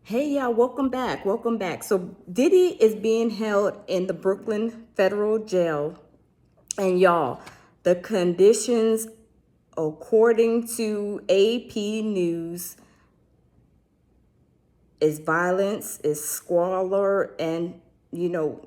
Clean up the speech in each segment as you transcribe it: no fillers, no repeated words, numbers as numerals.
Hey y'all, welcome back. Welcome back. So Diddy is being held in the Brooklyn federal jail. And y'all, the conditions according to AP News is violence, is squalor, and unaliving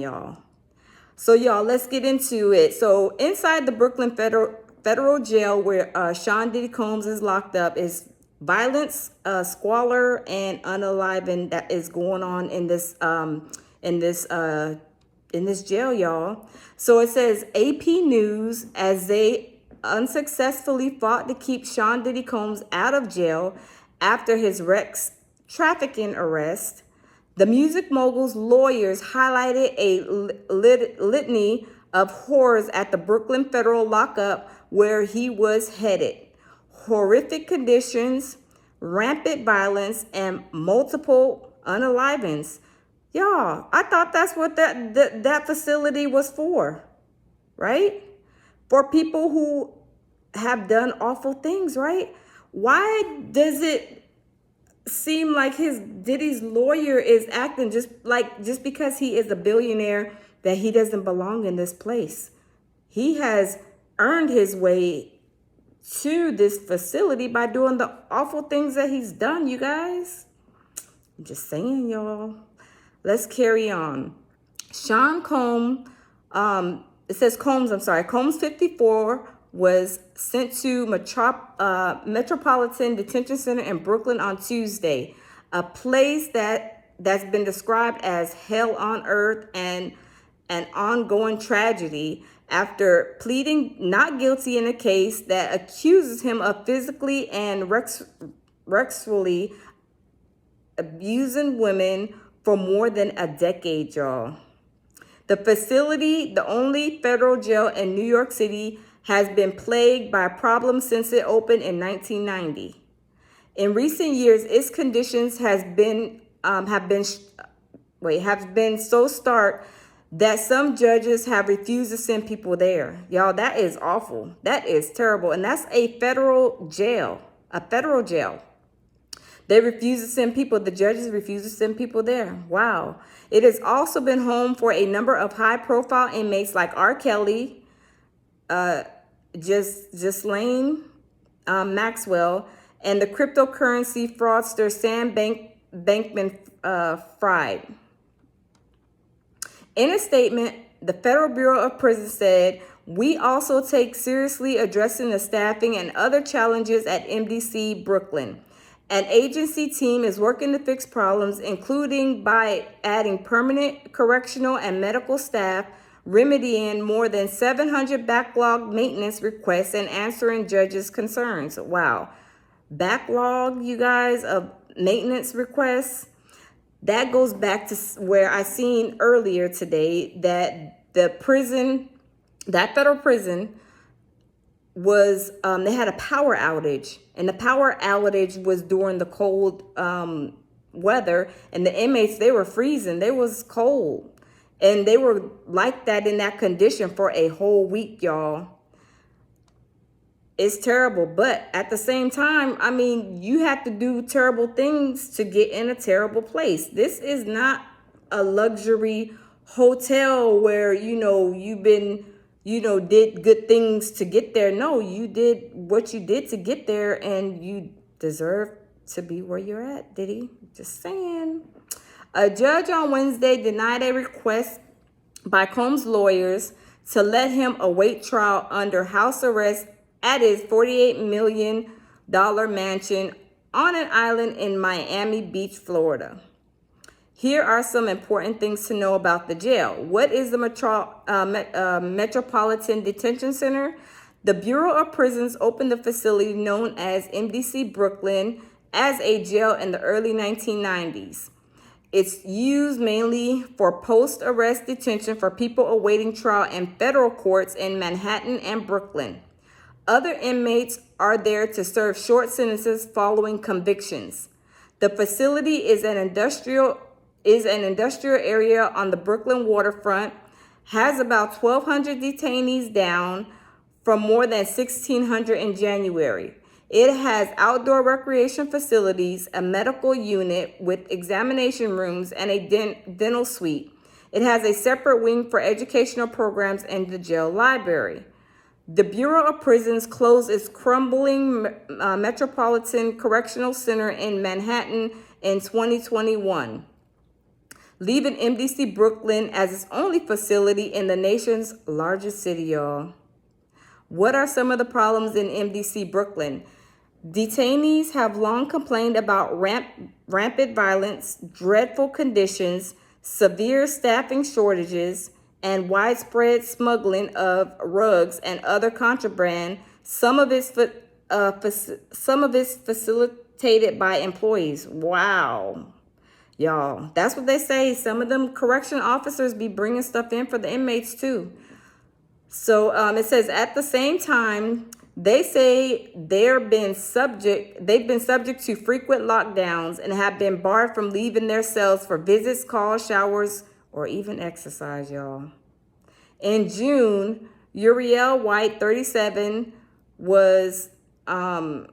y'all. So y'all, let's get into it. So inside the Brooklyn federal jail where Sean Diddy Combs is locked up is violence, squalor, and unaliving that is going on in this in this jail, y'all. So it says AP News as they unsuccessfully fought to keep Sean Diddy Combs out of jail after his Rex trafficking arrest. The music mogul's lawyers highlighted a litany of horrors at the Brooklyn federal lockup where he was headed. Horrific conditions, rampant violence, and multiple unalivings. Y'all, I thought that's what that facility was for, right? For people who have done awful things, right? Why does it seem like his Diddy's lawyer is acting just because he is a billionaire that he doesn't belong in this place? He has earned his way to this facility by doing the awful things that he's done, you guys. I'm just saying, y'all. Let's carry on. Sean Combs, it says Combs, I'm sorry, Combs 54 was sent to Metropolitan Detention Center in Brooklyn on Tuesday, a place that's been described as hell on earth and an ongoing tragedy after pleading not guilty in a case that accuses him of physically and sexually abusing women for more than a decade, y'all. The facility, the only federal jail in New York City, has been plagued by problems since it opened in 1990. In recent years, its conditions have been so stark that some judges have refused to send people there. Y'all, that is awful. That is terrible, and that's a federal jail. A federal jail. They refuse to send people. The judges refuse to send people there. Wow. It has also been home for a number of high-profile inmates like R. Kelly, Ghislaine Maxwell, and the cryptocurrency fraudster Sam Bankman-Fried. In a statement, the Federal Bureau of Prisons said, "We also take seriously addressing the staffing and other challenges at MDC Brooklyn. An agency team is working to fix problems, including by adding permanent correctional and medical staff, remedying more than 700 backlog maintenance requests, and answering judges' concerns." Wow. Backlog, you guys, of maintenance requests. That goes back to where I seen earlier today that the prison, that federal prison, was they had a power outage, and the power outage was during the cold weather, and the inmates, they were freezing. They was cold, and they were like that in that condition for a whole week, y'all. It's terrible, but at the same time, I mean, you have to do terrible things to get in a terrible place. This is not a luxury hotel where you've been did good things to get there. No, you did what you did to get there, and you deserve to be where you're at, Diddy. Just saying. A judge on Wednesday denied a request by Combs' lawyers to let him await trial under house arrest at his $48 million mansion on an island in Miami Beach, Florida. Here are some important things to know about the jail. What is the Metropolitan Detention Center? The Bureau of Prisons opened the facility known as MDC Brooklyn as a jail in the early 1990s. It's used mainly for post-arrest detention for people awaiting trial in federal courts in Manhattan and Brooklyn. Other inmates are there to serve short sentences following convictions. The facility is an industrial area on the Brooklyn waterfront, has about 1,200 detainees down from more than 1,600 in January. It has outdoor recreation facilities, a medical unit with examination rooms, and a dental suite. It has a separate wing for educational programs and the jail library. The Bureau of Prisons closed its crumbling Metropolitan Correctional Center in Manhattan in 2021, leaving MDC Brooklyn as its only facility in the nation's largest city, y'all. What are some of the problems in MDC Brooklyn? Detainees have long complained about rampant violence, dreadful conditions, severe staffing shortages, and widespread smuggling of rugs and other contraband, some of it facilitated by employees. Wow. Y'all, that's what they say. Some of them correction officers be bringing stuff in for the inmates too. So it says at the same time, they say they've been subject to frequent lockdowns and have been barred from leaving their cells for visits, calls, showers, or even exercise, y'all. In June, Uriel White, 37, was had,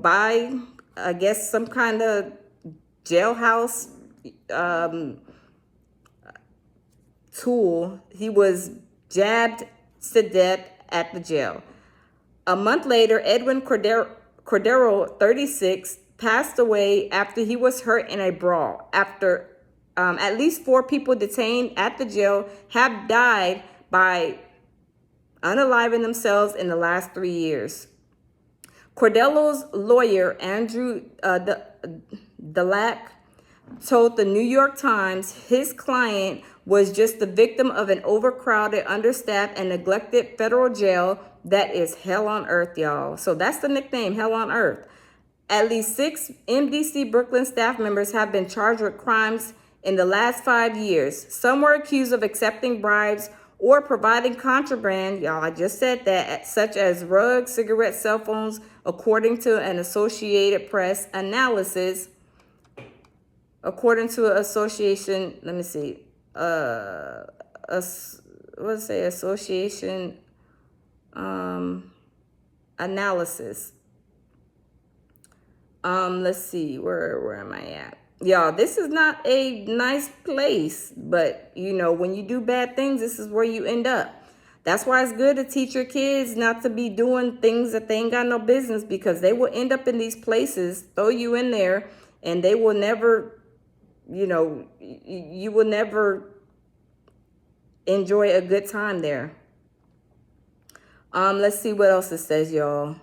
by, I guess, some kind of jailhouse tool. He was jabbed to death at the jail. A month later, Edwin Cordero, 36, passed away after he was hurt in a brawl. After at least 4 people detained at the jail have died by unaliving themselves in the last 3 years. Cordello's lawyer, Andrew Delac, told the New York Times his client was just the victim of an overcrowded, understaffed, and neglected federal jail that is hell on earth, y'all. So that's the nickname, hell on earth. At least 6 MDC Brooklyn staff members have been charged with crimes in the last 5 years. Some were accused of accepting bribes or providing contraband, y'all, I just said that, such as rugs, cigarettes, cell phones, according to an Associated Press analysis. According to an association, let me see, association analysis. Let's see, where am I at? Y'all, this is not a nice place, but when you do bad things, this is where you end up. That's why it's good to teach your kids not to be doing things that they ain't got no business, because they will end up in these places, throw you in there, and they will never, you will never enjoy a good time there. Let's see what else it says, y'all.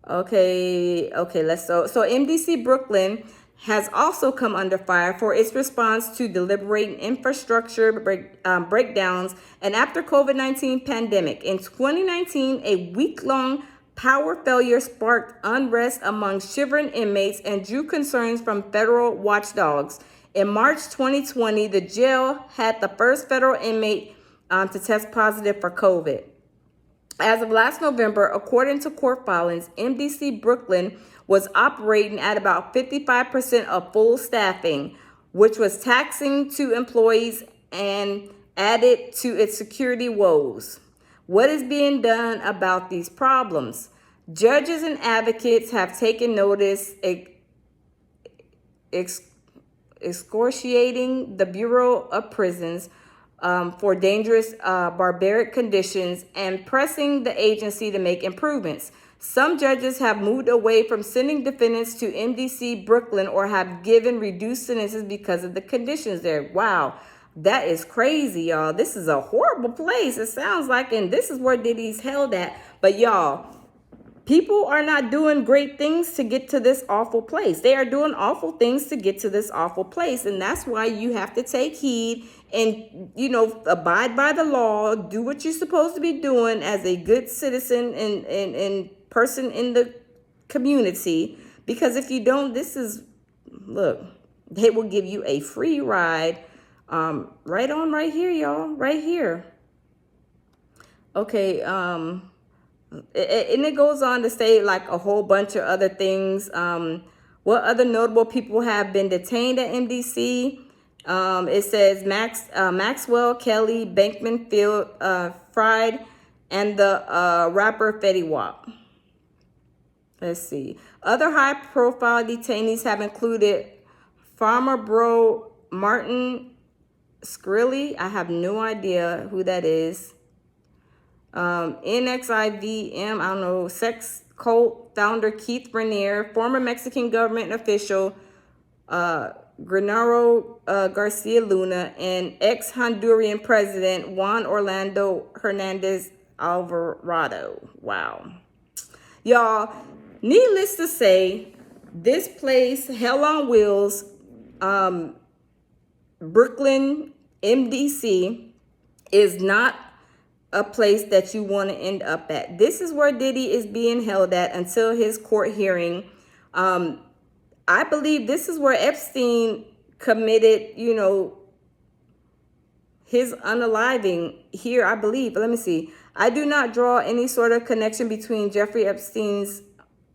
Okay, so MDC Brooklyn has also come under fire for its response to deliberating infrastructure breakdowns and after COVID-19 pandemic. In 2019, a week-long power failure sparked unrest among shivering inmates and drew concerns from federal watchdogs. In March 2020, the jail had the first federal inmate to test positive for COVID. As of last November, according to court filings, MDC Brooklyn was operating at about 55% of full staffing, which was taxing to employees and added to its security woes. What is being done about these problems? Judges and advocates have taken notice, excoriating the Bureau of Prisons for dangerous, barbaric conditions and pressing the agency to make improvements. Some judges have moved away from sending defendants to MDC Brooklyn or have given reduced sentences because of the conditions there. Wow, that is crazy, y'all. This is a horrible place, it sounds like, and this is where Diddy's held at. But y'all, people are not doing great things to get to this awful place. They are doing awful things to get to this awful place. And that's why you have to take heed and, abide by the law, do what you're supposed to be doing as a good citizen and person in the community. Because if you don't, look, they will give you a free ride right here, y'all, right here. Okay, and it goes on to say like a whole bunch of other things. What other notable people have been detained at MDC? It says Maxwell, Kelly, Bankman, Field, Fried, and the rapper Fetty Wap. Let's see. Other high-profile detainees have included Farmer Bro Martin Skrilly. I have no idea who that is. NXIVM, I don't know, sex cult founder Keith Raniere, former Mexican government official Gennaro Garcia Luna, and ex-Honduran president Juan Orlando Hernandez Alvarado. Wow. Y'all, needless to say, this place, Hell on Wheels, Brooklyn, MDC, is not a place that you want to end up at. This is where Diddy is being held at until his court hearing. I believe this is where Epstein committed, his unaliving here, I believe. Let me see. I do not draw any sort of connection between Jeffrey Epstein's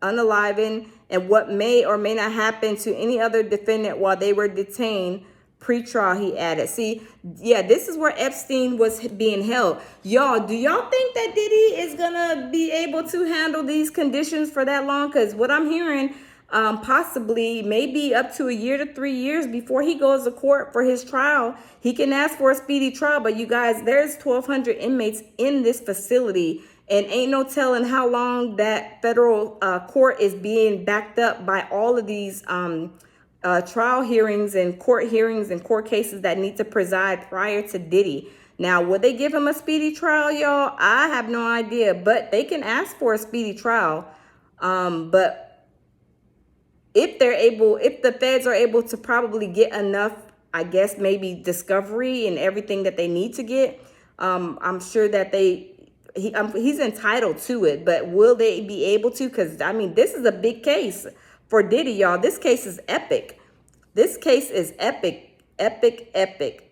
unaliving and what may or may not happen to any other defendant while they were detained pre-trial, he added. See, yeah, this is where Epstein was being held. Y'all, do y'all think that Diddy is gonna be able to handle these conditions for that long? Because what I'm hearing, possibly maybe up to a year to 3 years before he goes to court for his trial. He can ask for a speedy trial, but you guys, there's 1,200 inmates in this facility, and ain't no telling how long that federal court is being backed up by all of these trial hearings and court cases that need to preside prior to Diddy. Now, would they give him a speedy trial, y'all? I have no idea, but they can ask for a speedy trial. But if the feds are able to probably get enough, I guess maybe discovery and everything that they need to get, I'm sure that he's entitled to it. But will they be able to? Because I mean, this is a big case for Diddy, y'all. This case is epic. This case is epic, epic, epic.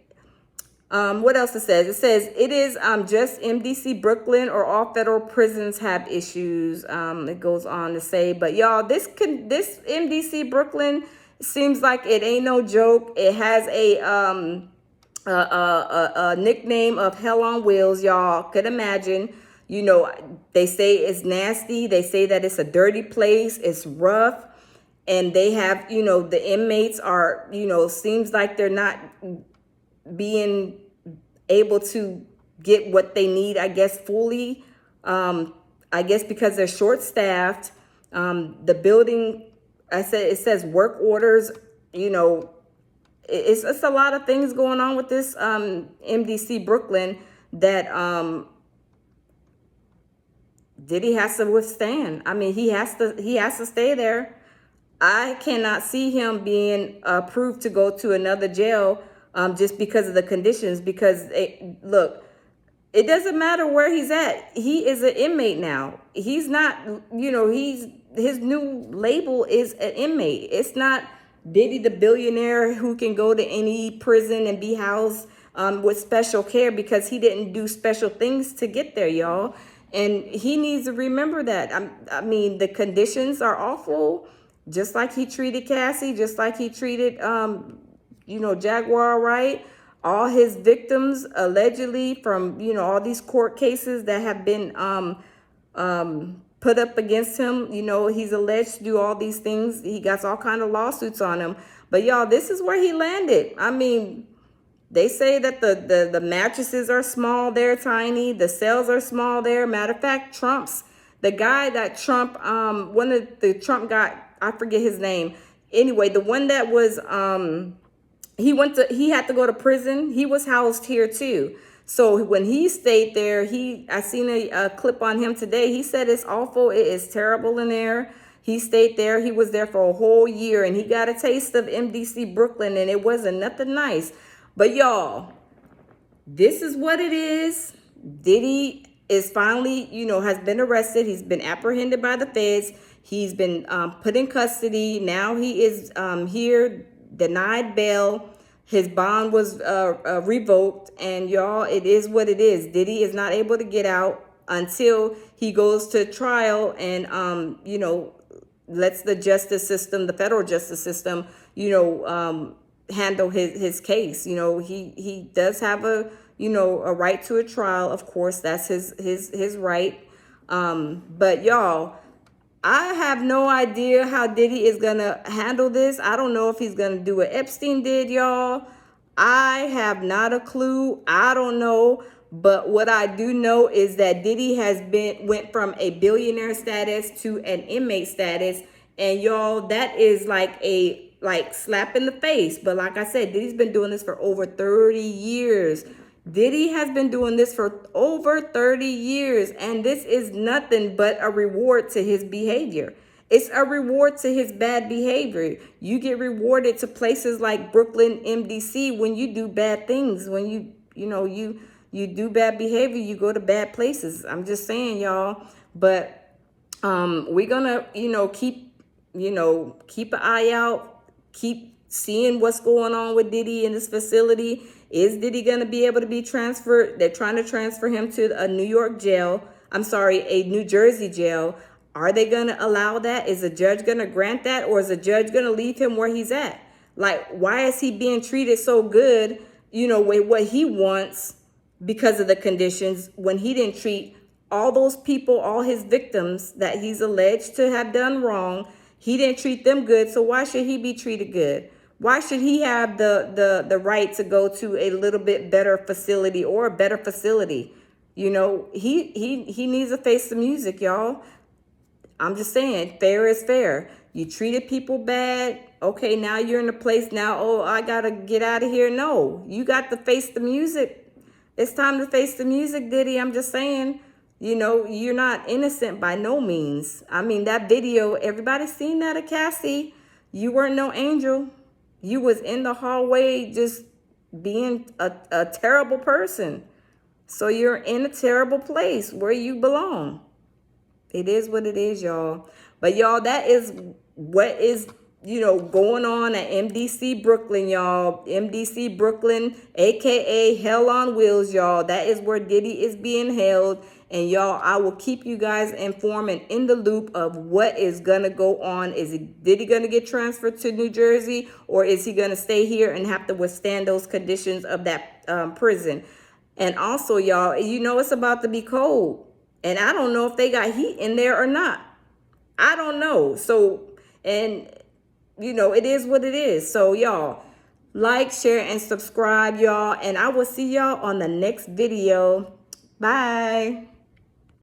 What else it says? It says it is just MDC Brooklyn or all federal prisons have issues. It goes on to say, but y'all, this MDC Brooklyn seems like it ain't no joke. It has a nickname of Hell on Wheels. Y'all could imagine. They say it's nasty. They say that it's a dirty place. It's rough. And they have, the inmates are, seems like they're not being able to get what they need, I guess, fully. I guess because they're short-staffed. The building, it says work orders, it's a lot of things going on with this MDC Brooklyn that Diddy has to withstand. I mean, he has to stay there. I cannot see him being approved to go to another jail just because of the conditions. Because, look, it doesn't matter where he's at. He is an inmate now. He's not, his new label is an inmate. It's not Diddy the billionaire who can go to any prison and be housed with special care because he didn't do special things to get there, y'all. And he needs to remember that. I mean, the conditions are awful. Just like he treated Cassie, just like he treated, Jaguar Wright, all his victims allegedly from, all these court cases that have been put up against him. He's alleged to do all these things. He got all kind of lawsuits on him. But y'all, this is where he landed. I mean, they say that the mattresses are small, they're tiny. The cells are small there. Matter of fact, the guy that Trump, one of the Trump got, I forget his name. Anyway, the one that was, he had to go to prison. He was housed here too. So when he stayed there, I seen a clip on him today. He said it's awful. It is terrible in there. He stayed there. He was there for a whole year and he got a taste of MDC Brooklyn and it wasn't nothing nice. But y'all, this is what it is. Diddy is finally, has been arrested. He's been apprehended by the feds. He's been put in custody. Now he is here, denied bail. His bond was revoked. And y'all, it is what it is. Diddy is not able to get out until he goes to trial and, lets the justice system, the federal justice system, handle his case. You know, he does have a, you know, a right to a trial. Of course, that's his right. But y'all, I have no idea how Diddy is gonna handle this. I don't know if he's gonna do what Epstein did, y'all. I have not a clue. I don't know. But what I do know is that Diddy went from a billionaire status to an inmate status. And y'all, that is like a slap in the face. But like I said, Diddy's been doing this for over 30 years. Diddy has been doing this for over 30 years, and this is nothing but a reward to his behavior. It's a reward to his bad behavior. You get rewarded to places like Brooklyn, MDC when you do bad things. When you do bad behavior, you go to bad places. I'm just saying, y'all. But we're gonna, keep an eye out, keep seeing what's going on with Diddy in this facility. Is Diddy going to be able to be transferred? They're trying to transfer him to a New York jail. I'm sorry, a New Jersey jail. Are they going to allow that? Is the judge going to grant that? Or is the judge going to leave him where he's at? Like, why is he being treated so good, with what he wants because of the conditions when he didn't treat all those people, all his victims that he's alleged to have done wrong? He didn't treat them good, so why should he be treated good? Why should he have the right to go to a little bit better facility or a better facility? He needs to face the music, y'all. I'm just saying, fair is fair. You treated people bad. Okay, now you're in a place now, oh, I got to get out of here. No, you got to face the music. It's time to face the music, Diddy. I'm just saying, you're not innocent by no means. I mean, that video, everybody's seen that of Cassie. You weren't no angel. You was in the hallway just being a terrible person. So you're in a terrible place where you belong. It is what it is, y'all. But y'all, that is what is, going on at MDC Brooklyn, y'all. MDC Brooklyn, aka Hell on Wheels, y'all. That is where Diddy is being held. And y'all, I will keep you guys informed and in the loop of what is going to go on. Diddy going to get transferred to New Jersey, or is he going to stay here and have to withstand those conditions of that prison? And also, y'all, it's about to be cold. And I don't know if they got heat in there or not. I don't know. So, and, it is what it is. So, y'all, like, share, and subscribe, y'all. And I will see y'all on the next video. Bye.